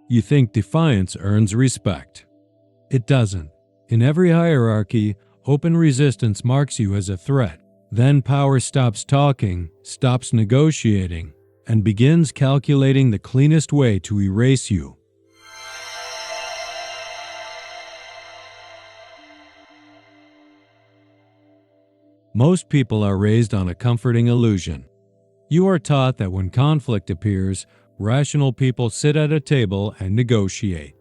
You think defiance earns respect. It doesn't. In every hierarchy, open resistance marks you as a threat. Then power stops talking, stops negotiating, and begins calculating the cleanest way to erase you. Most people are raised on a comforting illusion. You are taught that when conflict appears, rational people sit at a table and negotiate.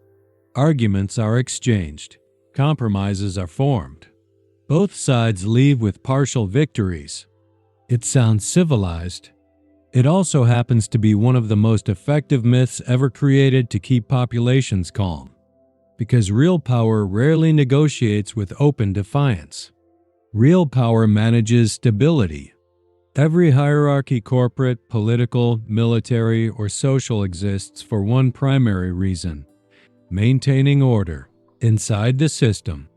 Arguments are exchanged. Compromises are formed. Both sides leave with partial victories. It sounds civilized. It also happens to be one of the most effective myths ever created to keep populations calm, because real power rarely negotiates with open defiance. Real power manages stability. Every hierarchy, corporate, political, military, or social, exists for one primary reason: maintaining order. Inside the system,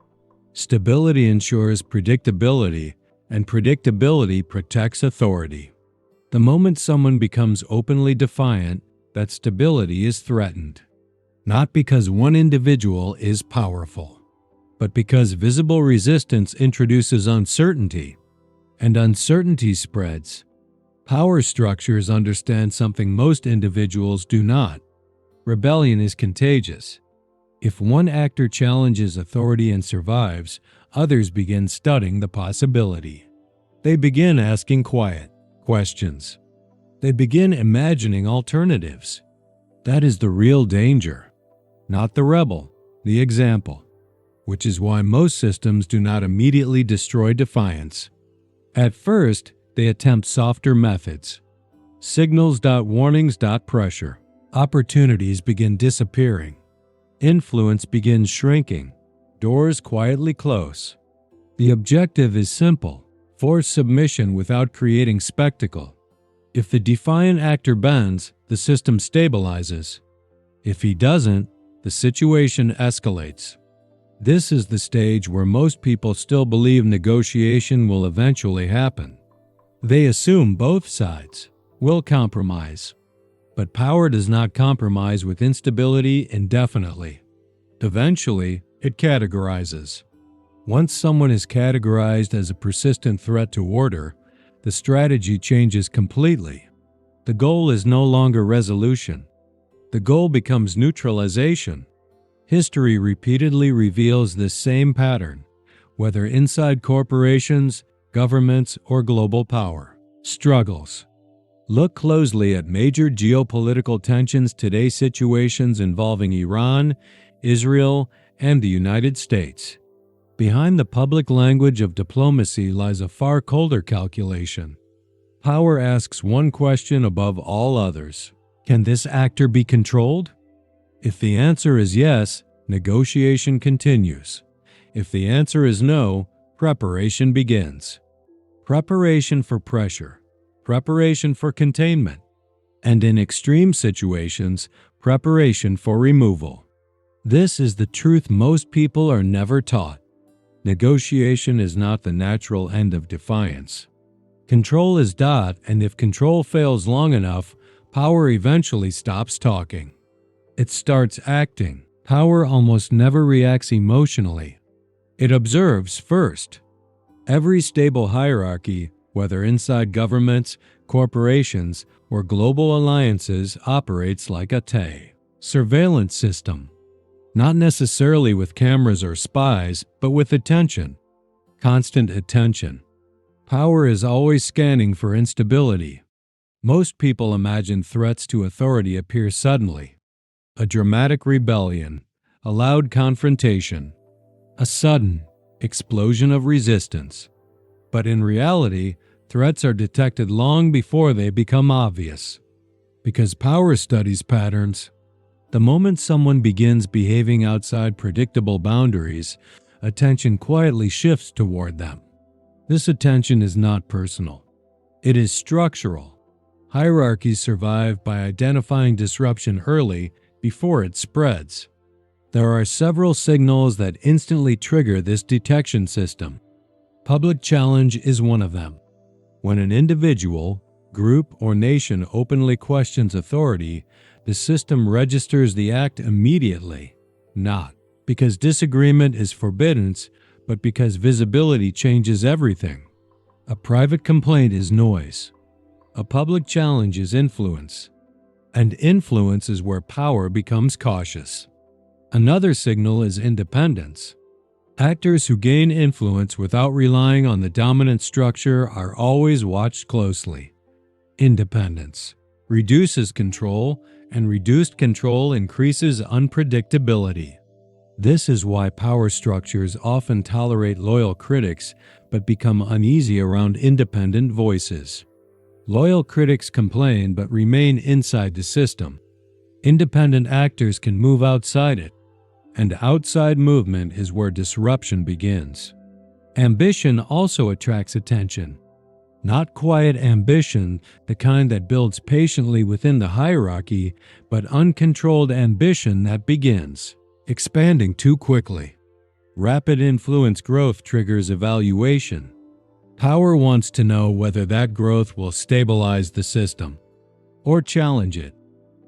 stability ensures predictability, and predictability protects authority. The moment someone becomes openly defiant, that stability is threatened. Not because one individual is powerful, but because visible resistance introduces uncertainty, and uncertainty spreads. Power structures understand something most individuals do not. Rebellion is contagious. If one actor challenges authority and survives, others begin studying the possibility. They begin asking quiet questions. They begin imagining alternatives. That is the real danger, not the rebel, the example, which is why most systems do not immediately destroy defiance. At first, they attempt softer methods. Signals, warnings, pressure. Opportunities begin disappearing. Influence begins shrinking. Doors quietly close. The objective is simple: force submission without creating spectacle. If the defiant actor bends, the system stabilizes. If he doesn't, the situation escalates. This is the stage where most people still believe negotiation will eventually happen. They assume both sides will compromise. But power does not compromise with instability indefinitely. Eventually, it categorizes. Once someone is categorized as a persistent threat to order, the strategy changes completely. The goal is no longer resolution. The goal becomes neutralization. History repeatedly reveals this same pattern, whether inside corporations, governments, or global power struggles. Look closely at major geopolitical tensions today, situations involving Iran, Israel, and the United States. Behind the public language of diplomacy lies a far colder calculation. Power asks one question above all others: can this actor be controlled? If the answer is yes, negotiation continues. If the answer is no, preparation begins. Preparation for pressure. Preparation for containment, and in extreme situations, preparation for removal. This is the truth most people are never taught. Negotiation is not the natural end of defiance. Control is, and if control fails long enough, power eventually stops talking. It starts acting. Power almost never reacts emotionally. It observes first. Every stable hierarchy, whether inside governments, corporations, or global alliances, operates like a surveillance system. Not necessarily with cameras or spies, but with attention. Constant attention. Power is always scanning for instability. Most people imagine threats to authority appear suddenly. A dramatic rebellion, a loud confrontation, a sudden explosion of resistance. But in reality, threats are detected long before they become obvious. Because power studies patterns. The moment someone begins behaving outside predictable boundaries, attention quietly shifts toward them. This attention is not personal. It is structural. Hierarchies survive by identifying disruption early before it spreads. There are several signals that instantly trigger this detection system. Public challenge is one of them. When an individual, group, or nation openly questions authority, The system registers the act immediately, not because disagreement is forbidden, but because visibility changes everything. A private complaint is noise. A public challenge is influence. And influence is where power becomes cautious. Another signal is independence. Actors who gain influence without relying on the dominant structure are always watched closely. Independence reduces control, and reduced control increases unpredictability. This is why power structures often tolerate loyal critics but become uneasy around independent voices. Loyal critics complain but remain inside the system. Independent actors can move outside it, and outside movement is where disruption begins. Ambition also attracts attention. Not quiet ambition, the kind that builds patiently within the hierarchy, but uncontrolled ambition that begins expanding too quickly. Rapid influence growth triggers evaluation. Power wants to know whether that growth will stabilize the system or challenge it.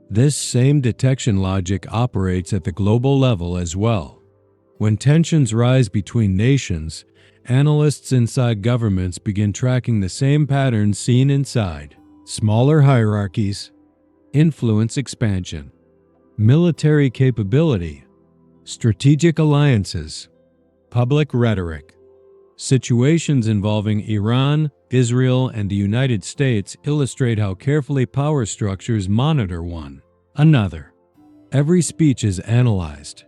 This same detection logic operates at the global level as well. When tensions rise between nations, analysts inside governments begin tracking the same patterns seen inside smaller hierarchies: influence expansion, military capability, strategic alliances, public rhetoric. Situations involving Iran, Israel, and the United States illustrate how carefully power structures monitor one another. Every speech is analyzed.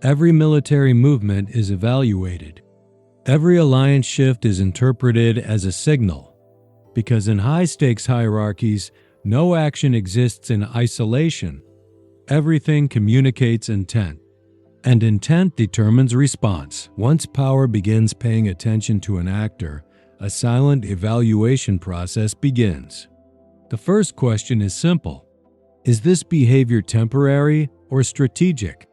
Every military movement is evaluated. Every alliance shift is interpreted as a signal. Because in high-stakes hierarchies, no action exists in isolation. Everything communicates intent. And intent determines response. Once power begins paying attention to an actor, a silent evaluation process begins. The first question is simple. Is this behavior temporary or strategic?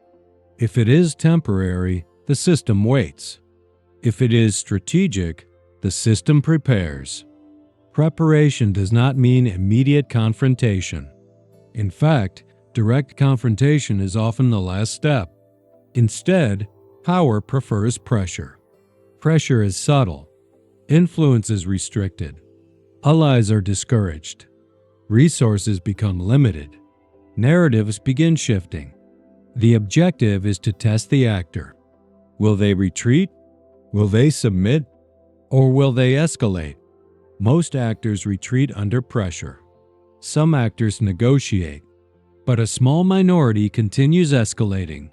If it is temporary, the system waits. If it is strategic, the system prepares. Preparation does not mean immediate confrontation. In fact, direct confrontation is often the last step. Instead, power prefers pressure. Pressure is subtle. Influence is restricted. Allies are discouraged. Resources become limited. Narratives begin shifting. The objective is to test the actor. Will they retreat? Will they submit? Or will they escalate? Most actors retreat under pressure. Some actors negotiate, but a small minority continues escalating.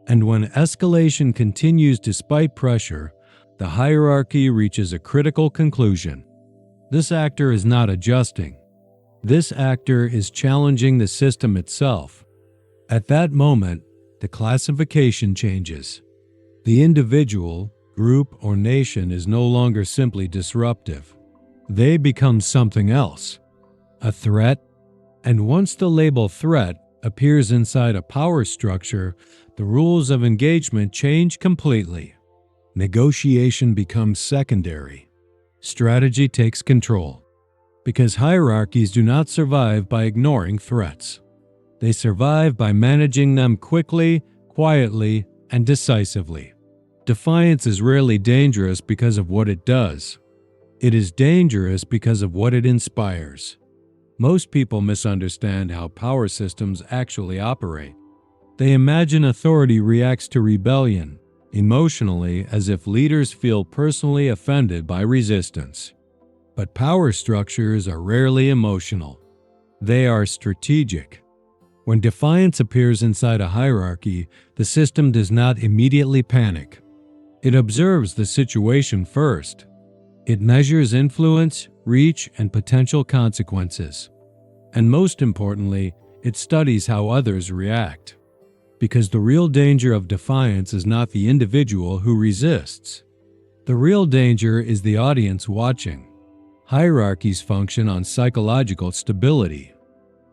And when escalation continues despite pressure, the hierarchy reaches a critical conclusion. This actor is not adjusting. This actor is challenging the system itself. At that moment, the classification changes. The individual, group, or nation is no longer simply disruptive. They become something else, a threat. And once the label threat appears inside a power structure, the rules of engagement change completely. Negotiation becomes secondary. Strategy takes control. Because hierarchies do not survive by ignoring threats. They survive by managing them quickly, quietly, and decisively. Defiance is rarely dangerous because of what it does. It is dangerous because of what it inspires. Most people misunderstand how power systems actually operate. They imagine authority reacts to rebellion, emotionally, as if leaders feel personally offended by resistance. But power structures are rarely emotional. They are strategic. When defiance appears inside a hierarchy, the system does not immediately panic. It observes the situation first. It measures influence, reach, and potential consequences. And most importantly, it studies how others react. Because the real danger of defiance is not the individual who resists. The real danger is the audience watching. Hierarchies function on psychological stability.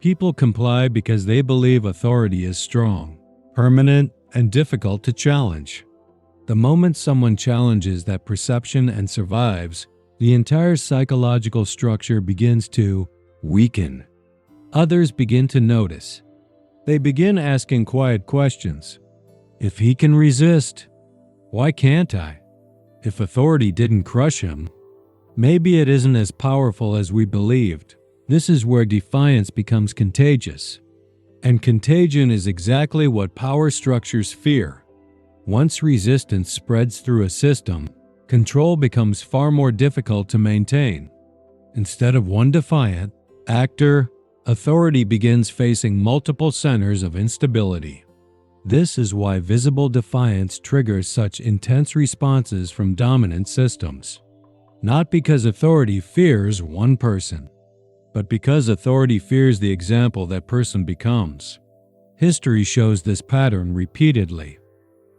People comply because they believe authority is strong, permanent, and difficult to challenge. The moment someone challenges that perception and survives, the entire psychological structure begins to weaken. Others begin to notice. They begin asking quiet questions. If he can resist, why can't I? If authority didn't crush him, maybe it isn't as powerful as we believed. This is where defiance becomes contagious. And contagion is exactly what power structures fear. Once resistance spreads through a system, control becomes far more difficult to maintain. Instead of one defiant actor, authority begins facing multiple centers of instability. This is why visible defiance triggers such intense responses from dominant systems. Not because authority fears one person, but because authority fears the example that person becomes. History shows this pattern repeatedly.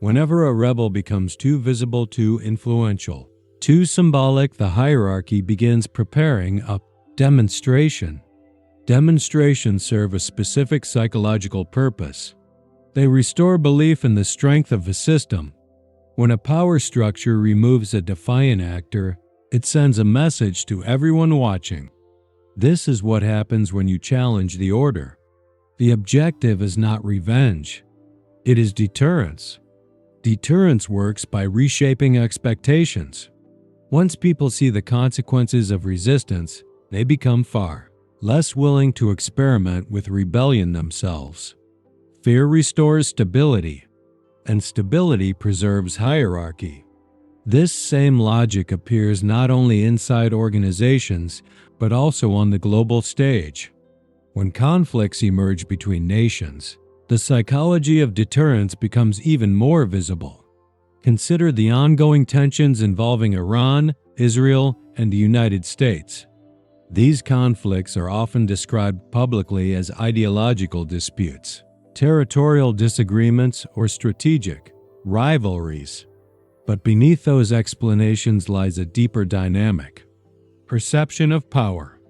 Whenever a rebel becomes too visible, too influential, too symbolic, the hierarchy begins preparing a demonstration. Demonstrations serve a specific psychological purpose. They restore belief in the strength of a system. When a power structure removes a defiant actor, it sends a message to everyone watching. This is what happens when you challenge the order. The objective is not revenge. It is deterrence. Deterrence works by reshaping expectations. Once people see the consequences of resistance, they become far less willing to experiment with rebellion themselves. Fear restores stability, and stability preserves hierarchy. This same logic appears not only inside organizations, but also on the global stage. When conflicts emerge between nations, the psychology of deterrence becomes even more visible. Consider the ongoing tensions involving Iran, Israel, and the United States. These conflicts are often described publicly as ideological disputes, territorial disagreements, or strategic rivalries. But beneath those explanations lies a deeper dynamic: perception of power.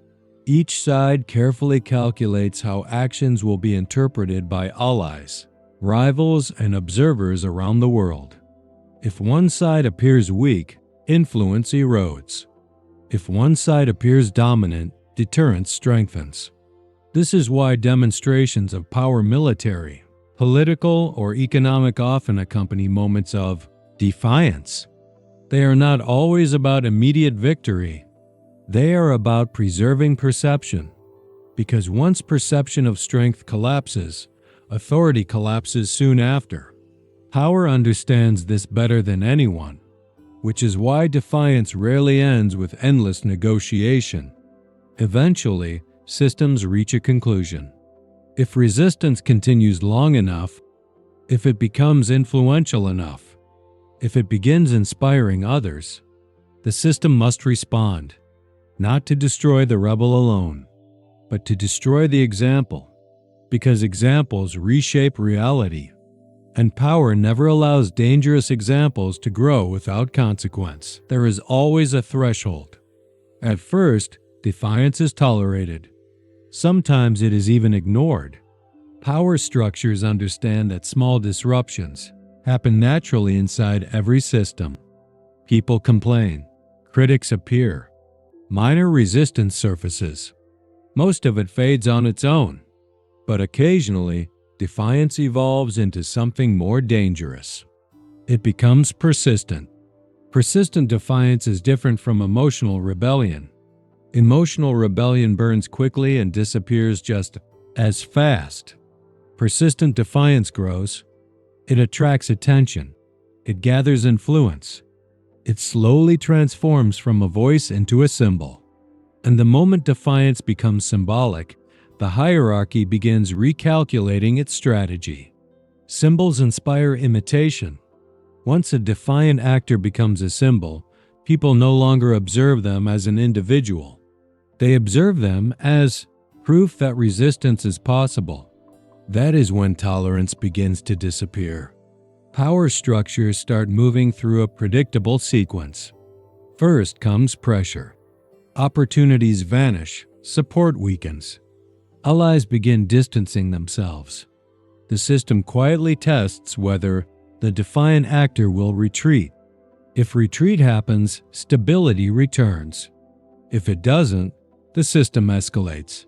Each side carefully calculates how actions will be interpreted by allies, rivals, and observers around the world. If one side appears weak, influence erodes. If one side appears dominant, deterrence strengthens. This is why demonstrations of power, military, political, or economic, often accompany moments of defiance. They are not always about immediate victory. They are about preserving perception. Because once perception of strength collapses, authority collapses soon after. Power understands this better than anyone, which is why defiance rarely ends with endless negotiation. Eventually, systems reach a conclusion. If resistance continues long enough, if it becomes influential enough, if it begins inspiring others, the system must respond, not to destroy the rebel alone, but to destroy the example, because examples reshape reality, and power never allows dangerous examples to grow without consequence. There is always a threshold. At first, defiance is tolerated. Sometimes it is even ignored. Power structures understand that small disruptions happen naturally inside every system. People complain. Critics appear. Minor resistance surfaces. Most of it fades on its own. But occasionally, defiance evolves into something more dangerous. It becomes persistent. Persistent defiance is different from emotional rebellion. Emotional rebellion burns quickly and disappears just as fast. Persistent defiance grows. It attracts attention. It gathers influence. It slowly transforms from a voice into a symbol. And the moment defiance becomes symbolic, the hierarchy begins recalculating its strategy. Symbols inspire imitation. Once a defiant actor becomes a symbol, people no longer observe them as an individual. They observe them as proof that resistance is possible. That is when tolerance begins to disappear. Power structures start moving through a predictable sequence. First comes pressure. Opportunities vanish, support weakens. Allies begin distancing themselves. The system quietly tests whether the defiant actor will retreat. If retreat happens, stability returns. If it doesn't, the system escalates.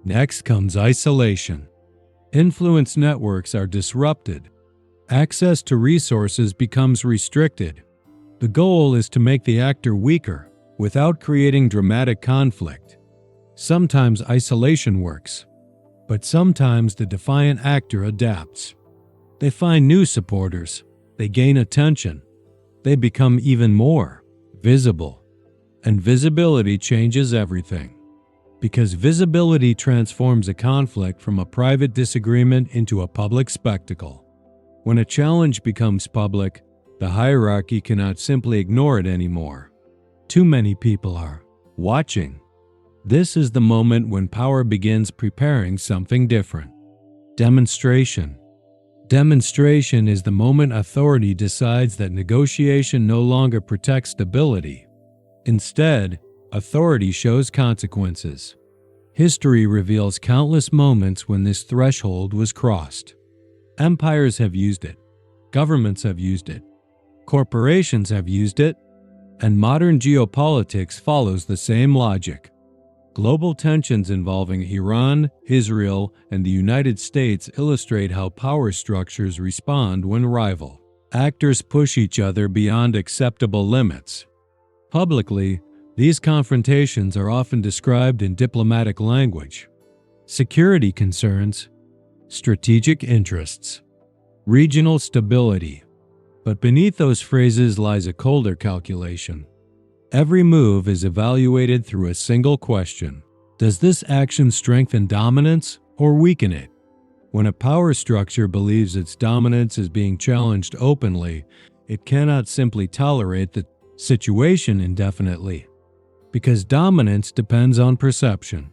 Next comes isolation. Influence networks are disrupted. Access to resources becomes restricted. The goal is to make the actor weaker without creating dramatic conflict. Sometimes isolation works, but sometimes the defiant actor adapts. They find new supporters, they gain attention, they become even more visible. And visibility changes everything. Because visibility transforms a conflict from a private disagreement into a public spectacle. When a challenge becomes public, the hierarchy cannot simply ignore it anymore. Too many people are watching. This is the moment when power begins preparing something different. Demonstration. Demonstration is the moment authority decides that negotiation no longer protects stability. Instead, authority shows consequences. History reveals countless moments when this threshold was crossed. Empires have used it. Governments have used it. Corporations have used it. And modern geopolitics follows the same logic. Global tensions involving Iran, Israel, and the United States illustrate how power structures respond when rival actors push each other beyond acceptable limits. Publicly, these confrontations are often described in diplomatic language. Security concerns, strategic interests, regional stability. But beneath those phrases lies a colder calculation. Every move is evaluated through a single question. Does this action strengthen dominance or weaken it? When a power structure believes its dominance is being challenged openly, it cannot simply tolerate the situation indefinitely. Because dominance depends on perception.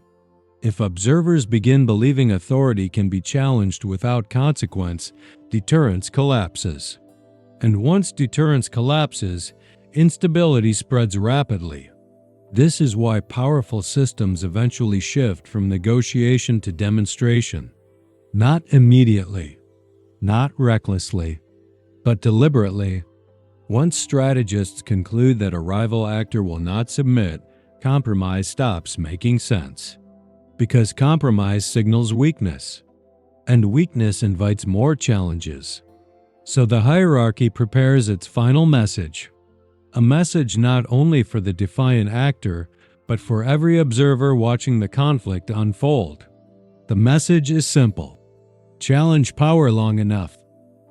If observers begin believing authority can be challenged without consequence, deterrence collapses. And once deterrence collapses, instability spreads rapidly. This is why powerful systems eventually shift from negotiation to demonstration. Not immediately, not recklessly, but deliberately. Once strategists conclude that a rival actor will not submit, compromise stops making sense. Because compromise signals weakness, and weakness invites more challenges. So the hierarchy prepares its final message. A message not only for the defiant actor, but for every observer watching the conflict unfold. The message is simple. Challenge power long enough,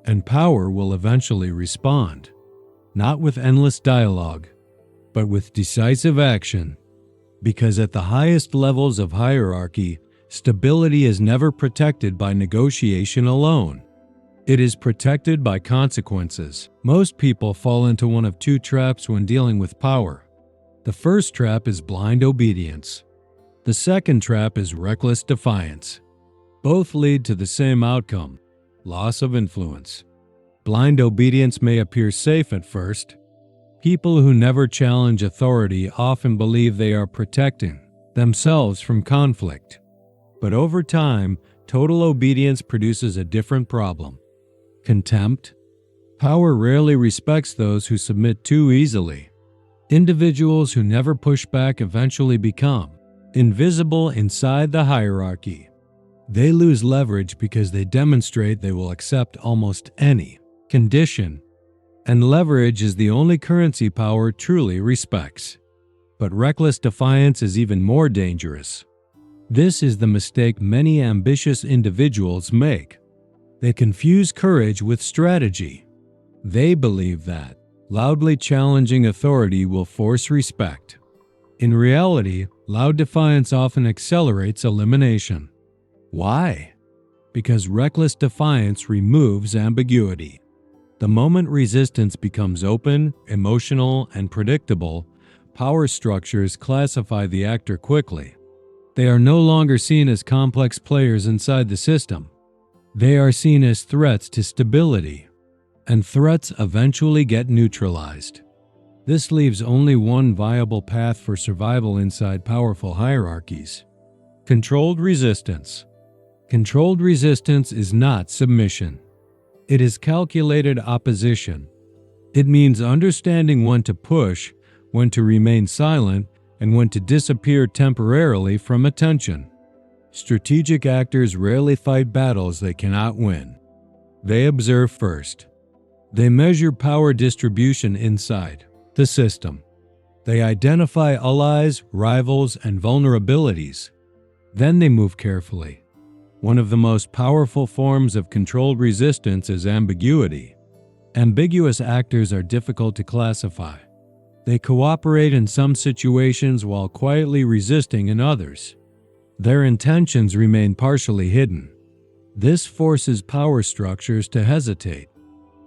and power will eventually respond. Not with endless dialogue, but with decisive action. Because at the highest levels of hierarchy, stability is never protected by negotiation alone. It is protected by consequences. Most people fall into one of two traps when dealing with power. The first trap is blind obedience. The second trap is reckless defiance. Both lead to the same outcome: loss of influence. Blind obedience may appear safe at first. People who never challenge authority often believe they are protecting themselves from conflict. But over time, total obedience produces a different problem. Contempt. Power rarely respects those who submit too easily. Individuals who never push back eventually become invisible inside the hierarchy. They lose leverage because they demonstrate they will accept almost any condition. And leverage is the only currency power truly respects. But reckless defiance is even more dangerous. This is the mistake many ambitious individuals make. They confuse courage with strategy. They believe that loudly challenging authority will force respect. In reality, loud defiance often accelerates elimination. Why? Because reckless defiance removes ambiguity. The moment resistance becomes open, emotional, and predictable, power structures classify the actor quickly. They are no longer seen as complex players inside the system. They are seen as threats to stability, and threats eventually get neutralized. This leaves only one viable path for survival inside powerful hierarchies: controlled resistance. Controlled resistance is not submission. It is calculated opposition. It means understanding when to push, when to remain silent, and when to disappear temporarily from attention. Strategic actors rarely fight battles they cannot win. They observe first. They measure power distribution inside the system. They identify allies, rivals, and vulnerabilities. Then they move carefully. One of the most powerful forms of controlled resistance is ambiguity. Ambiguous actors are difficult to classify. They cooperate in some situations while quietly resisting in others. Their intentions remain partially hidden. This forces power structures to hesitate,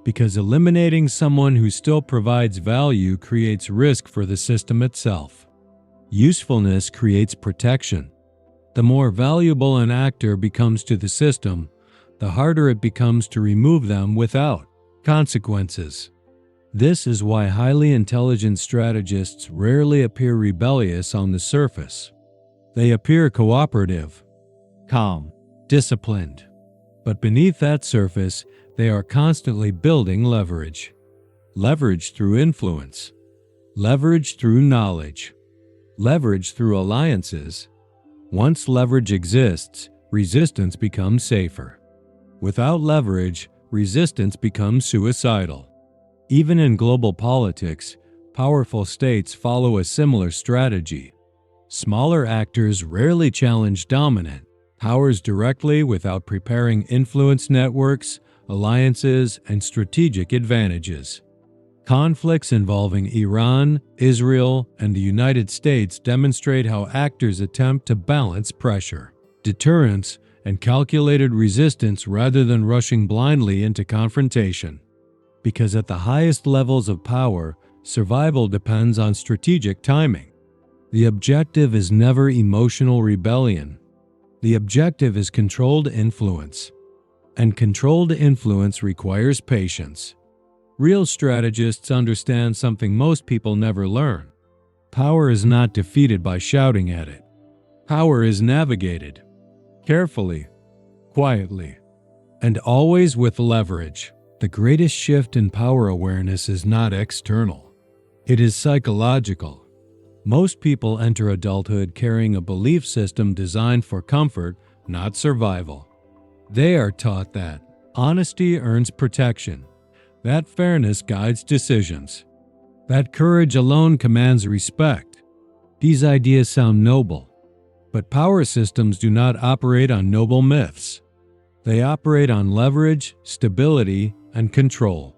because eliminating someone who still provides value creates risk for the system itself. Usefulness creates protection. The more valuable an actor becomes to the system, the harder it becomes to remove them without consequences. This is why highly intelligent strategists rarely appear rebellious on the surface. They appear cooperative, calm, disciplined. But beneath that surface, they are constantly building leverage. Leverage through influence. Leverage through knowledge. Leverage through alliances. Once leverage exists, resistance becomes safer. Without leverage, resistance becomes suicidal. Even in global politics, powerful states follow a similar strategy. Smaller actors rarely challenge dominant powers directly without preparing influence networks, alliances, and strategic advantages. Conflicts involving Iran, Israel, and the United States demonstrate how actors attempt to balance pressure, deterrence, and calculated resistance rather than rushing blindly into confrontation. Because at the highest levels of power, survival depends on strategic timing. The objective is never emotional rebellion. The objective is controlled influence. And controlled influence requires patience. Real strategists understand something most people never learn. Power is not defeated by shouting at it. Power is navigated carefully, quietly, and always with leverage. The greatest shift in power awareness is not external. It is psychological. Most people enter adulthood carrying a belief system designed for comfort, not survival. They are taught that honesty earns protection, that fairness guides decisions, that courage alone commands respect. These ideas sound noble, but power systems do not operate on noble myths. They operate on leverage, stability, and control.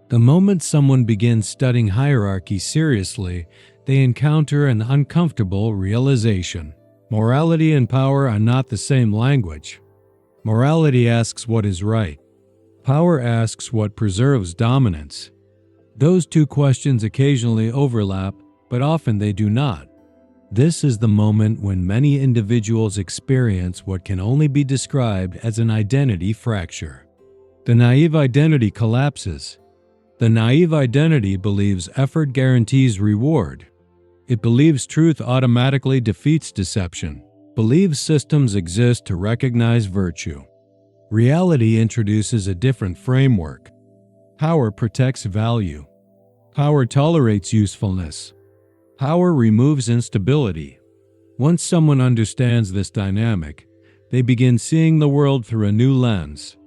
The moment someone begins studying hierarchy seriously, they encounter an uncomfortable realization. Morality and power are not the same language. Morality asks what is right. Power asks what preserves dominance. Those two questions occasionally overlap, but often they do not. This is the moment when many individuals experience what can only be described as an identity fracture. The naive identity collapses. The naive identity believes effort guarantees reward. It believes truth automatically defeats deception. Believes systems exist to recognize virtue. Reality introduces a different framework. Power protects value. Power tolerates usefulness. Power removes instability. Once someone understands this dynamic, they begin seeing the world through a new lens.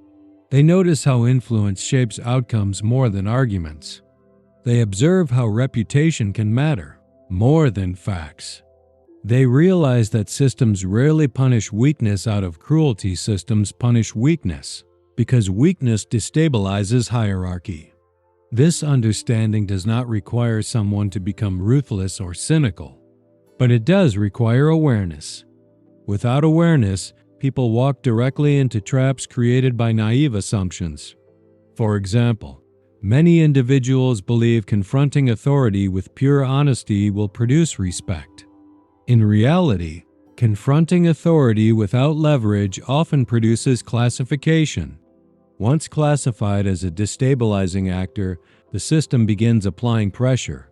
They notice how influence shapes outcomes more than arguments. They observe how reputation can matter more than facts. They realize that systems rarely punish weakness out of cruelty. Systems punish weakness because weakness destabilizes hierarchy. This understanding does not require someone to become ruthless or cynical, but it does require awareness. Without awareness, people walk directly into traps created by naive assumptions. For example, many individuals believe confronting authority with pure honesty will produce respect. In reality, confronting authority without leverage often produces classification. Once classified as a destabilizing actor, the system begins applying pressure.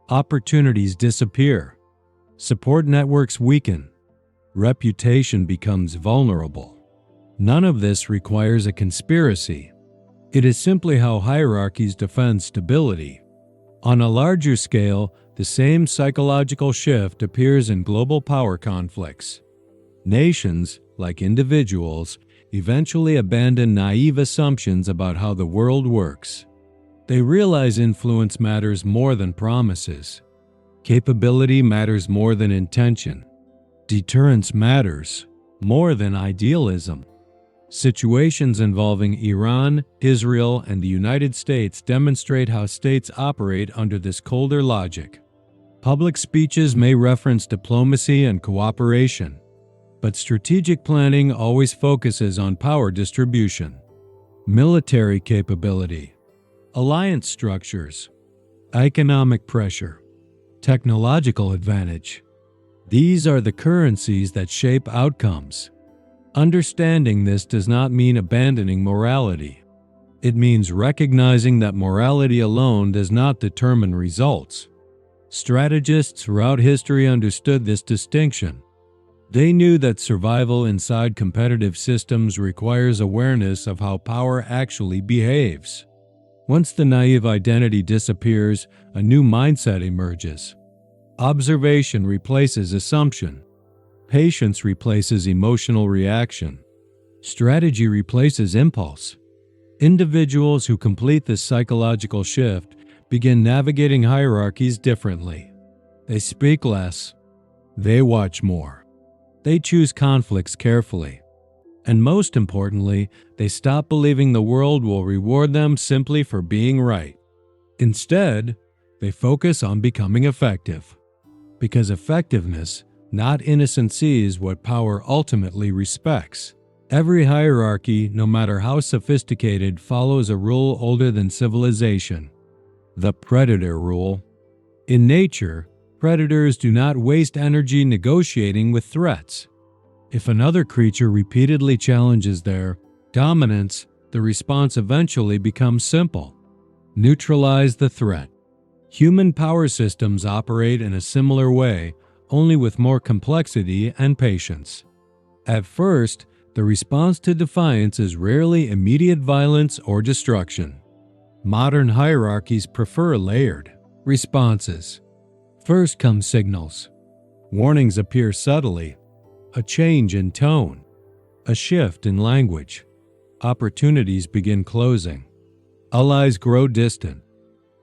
Opportunities disappear. Support networks weaken. Reputation becomes vulnerable. None of this requires a conspiracy. It is simply how hierarchies defend stability. On a larger scale, the same psychological shift appears in global power conflicts. Nations, like individuals, eventually abandon naive assumptions about how the world works. They realize influence matters more than promises. Capability matters more than intention. Deterrence matters more than idealism. Situations involving Iran, Israel, and the United States demonstrate how states operate under this colder logic. Public speeches may reference diplomacy and cooperation, but strategic planning always focuses on power distribution. Military capability, alliance structures, economic pressure, technological advantage. These are the currencies that shape outcomes. Understanding this does not mean abandoning morality. It means recognizing that morality alone does not determine results. Strategists throughout history understood this distinction. They knew that survival inside competitive systems requires awareness of how power actually behaves. Once the naive identity disappears, a new mindset emerges. Observation replaces assumption. Patience replaces emotional reaction. Strategy replaces impulse. Individuals who complete this psychological shift begin navigating hierarchies differently. They speak less. They watch more. They choose conflicts carefully. And most importantly, they stop believing the world will reward them simply for being right. Instead, they focus on becoming effective. Because effectiveness, not innocency, is what power ultimately respects. Every hierarchy, no matter how sophisticated, follows a rule older than civilization: the predator rule. In nature, predators do not waste energy negotiating with threats. If another creature repeatedly challenges their dominance, the response eventually becomes simple: neutralize the threat. Human power systems operate in a similar way, only with more complexity and patience. At first, the response to defiance is rarely immediate violence or destruction. Modern hierarchies prefer layered responses. First come signals. Warnings appear subtly. A change in tone. A shift in language. Opportunities begin closing. Allies grow distant.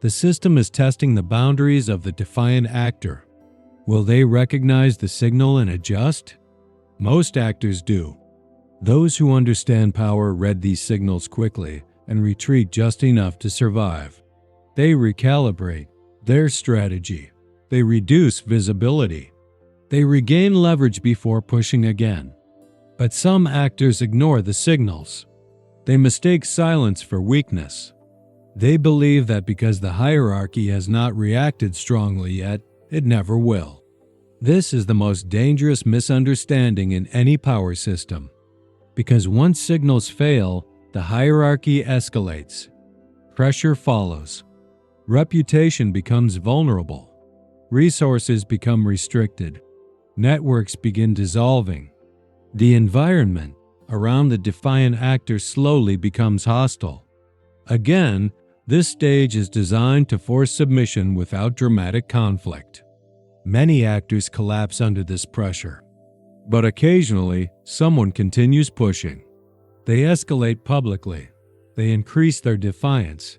The system is testing the boundaries of the defiant actor. Will they recognize the signal and adjust? Most actors do. Those who understand power read these signals quickly and retreat just enough to survive. They recalibrate their strategy. They reduce visibility. They regain leverage before pushing again. But some actors ignore the signals. They mistake silence for weakness. They believe that because the hierarchy has not reacted strongly yet, it never will. This is the most dangerous misunderstanding in any power system. Because once signals fail, the hierarchy escalates. Pressure follows. Reputation becomes vulnerable. Resources become restricted. Networks begin dissolving. The environment around the defiant actor slowly becomes hostile. Again, this stage is designed to force submission without dramatic conflict. Many actors collapse under this pressure. But occasionally, someone continues pushing. They escalate publicly. They increase their defiance.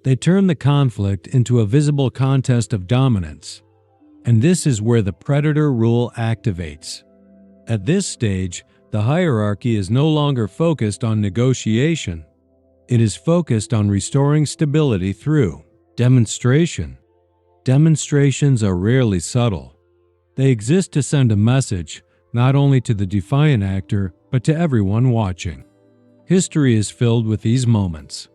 They turn the conflict into a visible contest of dominance. And this is where the predator rule activates. At this stage, the hierarchy is no longer focused on negotiation. It is focused on restoring stability through demonstration. Demonstrations are rarely subtle. They exist to send a message, not only to the defiant actor, but to everyone watching. History is filled with these moments.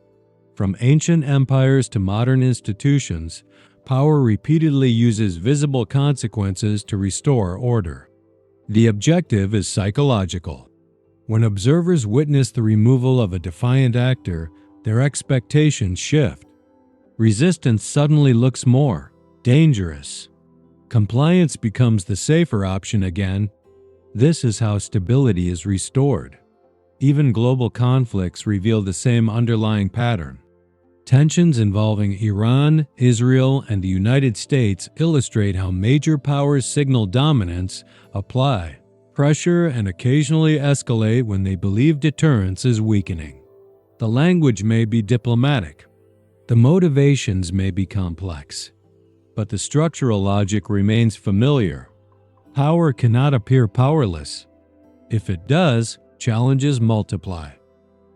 From ancient empires to modern institutions, power repeatedly uses visible consequences to restore order. The objective is psychological. When observers witness the removal of a defiant actor, their expectations shift. Resistance suddenly looks more dangerous. Compliance becomes the safer option again. This is how stability is restored. Even global conflicts reveal the same underlying pattern. Tensions involving Iran, Israel, and the United States illustrate how major powers signal dominance, apply pressure, and occasionally escalate when they believe deterrence is weakening. The language may be diplomatic. The motivations may be complex. But the structural logic remains familiar. Power cannot appear powerless. If it does, challenges multiply.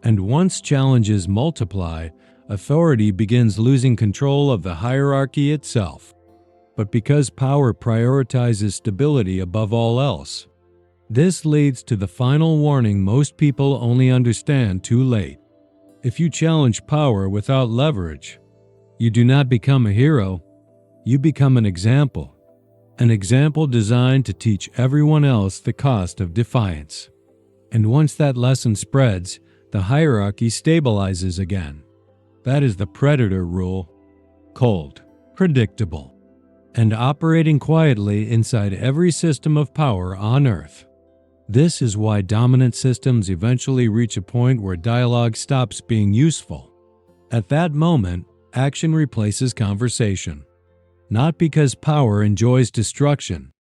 And once challenges multiply, authority begins losing control of the hierarchy itself. But because power prioritizes stability above all else, this leads to the final warning most people only understand too late. If you challenge power without leverage, you do not become a hero, you become an example designed to teach everyone else the cost of defiance. And once that lesson spreads, the hierarchy stabilizes again. That is the predator rule: cold, predictable, and operating quietly inside every system of power on Earth. This is why dominant systems eventually reach a point where dialogue stops being useful. At that moment, action replaces conversation. Not because power enjoys destruction,